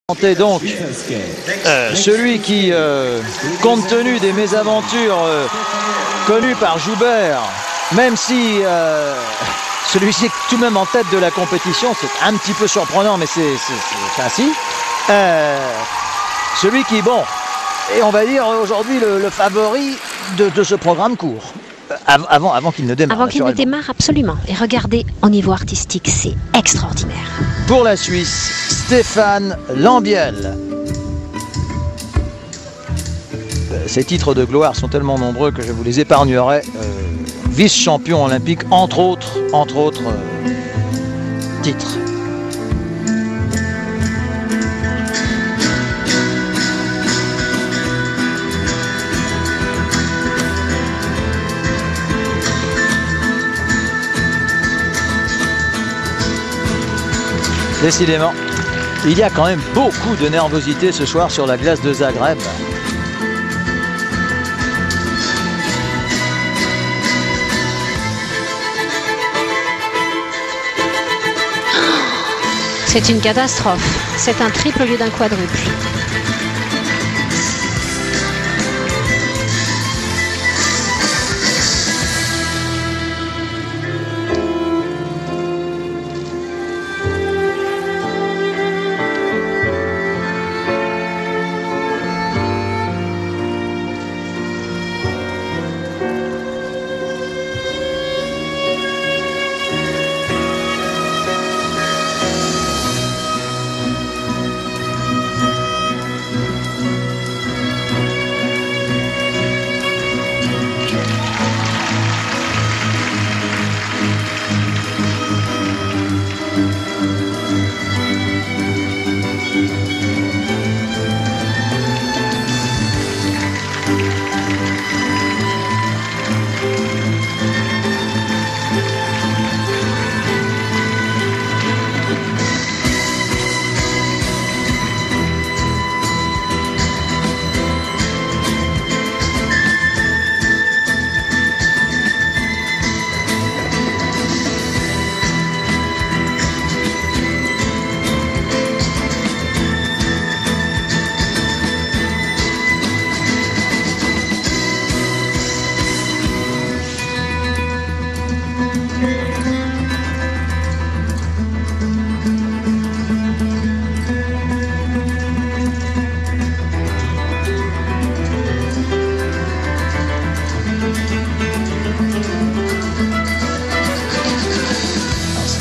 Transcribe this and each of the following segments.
Donc, celui qui, compte tenu des mésaventures connues par Joubert, même si celui-ci est tout de même en tête de la compétition, c'est un petit peu surprenant, mais c'est ainsi. Celui qui, bon, est on va dire aujourd'hui le favori de ce programme court. Avant qu'il ne démarre. Avant qu'il ne démarre, absolument. Et regardez, au niveau artistique, c'est extraordinaire. Pour la Suisse, Stéphane Lambiel. Ces titres de gloire sont tellement nombreux que je vous les épargnerai. Vice-champion olympique, entre autres titres. Décidément, il y a quand même beaucoup de nervosité ce soir sur la glace de Zagreb. C'est une catastrophe. C'est un triple au lieu d'un quadruple.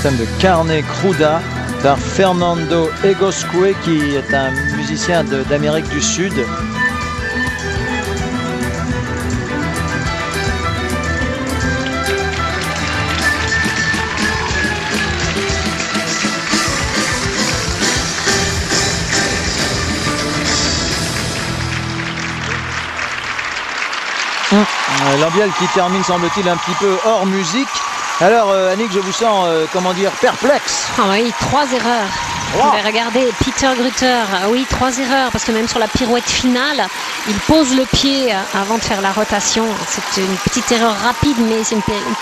De Carne Cruda par Fernando Egoscue, qui est un musicien d'Amérique du Sud. Lambiel qui termine, semble-t-il, un petit peu hors musique. Alors Annick, je vous sens, comment dire, perplexe. Ah oui, 3 erreurs. Wow. Regardez, Peter Grütter, oui, 3 erreurs, parce que même sur la pirouette finale, il pose le pied avant de faire la rotation. C'est une petite erreur rapide, mais c'est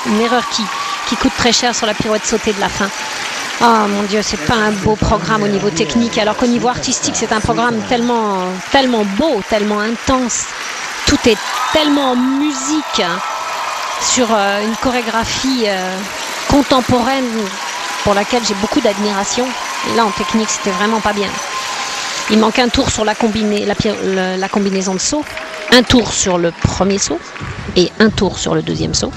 une erreur qui coûte très cher sur la pirouette sautée de la fin. Oh mon Dieu, c'est pas un beau programme au niveau technique, alors qu'au niveau artistique, c'est un programme tellement beau, tellement intense. Tout est tellement en musique, sur une chorégraphie contemporaine pour laquelle j'ai beaucoup d'admiration. Et là, en technique, c'était vraiment pas bien. Il manque un tour sur la combinaison de saut, un tour sur le premier saut et un tour sur le deuxième saut.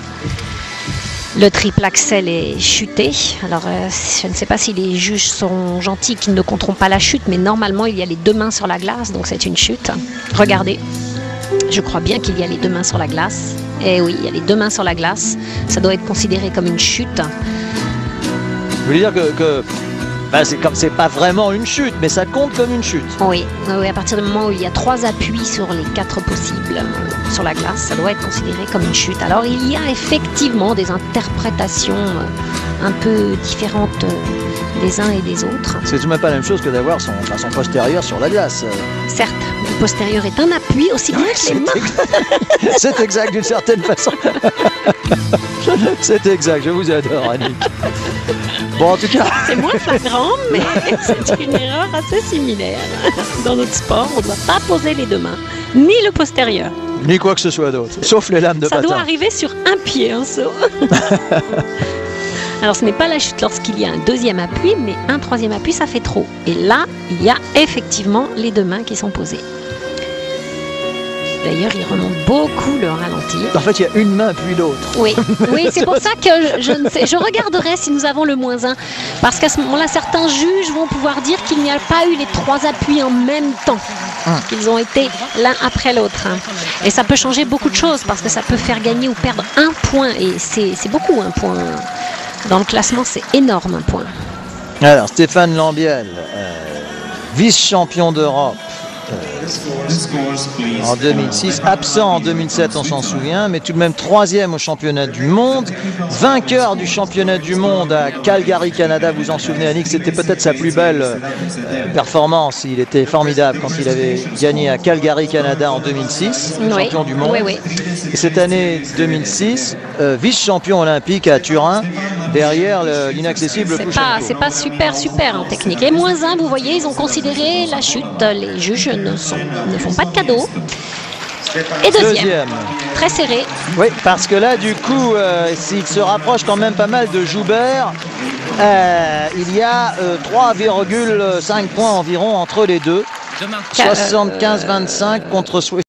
Le triple axel est chuté. Alors, je ne sais pas si les juges sont gentils qu'ils ne compteront pas la chute, mais normalement, il y a les 2 mains sur la glace, donc c'est une chute. Regardez. Je crois bien qu'il y a les 2 mains sur la glace. Et oui, il y a les 2 mains sur la glace. Ça doit être considéré comme une chute. Je veux dire que c'est pas vraiment une chute, mais ça compte comme une chute. Oui, à partir du moment où il y a 3 appuis sur les 4 possibles sur la glace, ça doit être considéré comme une chute. Alors il y a effectivement des interprétations un peu différentes des uns et des autres. C'est tout de même pas la même chose que d'avoir son postérieur sur la glace. Certes, le postérieur est un appui aussi bien que les mains. C'est exact d'une certaine façon. C'est exact, je vous adore Annick. Bon, en tout cas... C'est moins flagrant, mais c'est une erreur assez similaire. Dans notre sport, on ne doit pas poser les deux mains, ni le postérieur. Ni quoi que ce soit d'autre, sauf les lames de patin. Ça doit arriver sur un pied, un saut. Alors, ce n'est pas la chute lorsqu'il y a un deuxième appui, mais un troisième appui, ça fait trop. Et là, il y a effectivement les deux mains qui sont posées. D'ailleurs, il remonte beaucoup le ralenti. En fait, il y a une main puis l'autre. Oui, oui, c'est pour ça que je regarderai si nous avons le -1. Parce qu'à ce moment-là, certains juges vont pouvoir dire qu'il n'y a pas eu les 3 appuis en même temps. Qu'ils ont été l'un après l'autre. Et ça peut changer beaucoup de choses parce que ça peut faire gagner ou perdre 1 point. Et c'est beaucoup, 1 point. Dans le classement, c'est énorme, 1 point. Alors, Stéphane Lambiel, vice-champion d'Europe. En 2006, absent en 2007, on s'en souvient, mais tout de même 3e au championnat du monde, vainqueur du championnat du monde à Calgary, Canada. Vous vous en souvenez, Annick, c'était peut-être sa plus belle performance. Il était formidable quand il avait gagné à Calgary, Canada en 2006, champion du monde. Oui. Et cette année 2006, vice-champion olympique à Turin, derrière l'inaccessible Pouchenko. C'est pas super en technique. Les -1, vous voyez, ils ont considéré la chute. Les juges ne font pas de cadeau. Et deuxième. Très serré. Oui, parce que là, du coup, s'il se rapproche quand même pas mal de Joubert, il y a 3,5 points environ entre les deux. 75-25 contre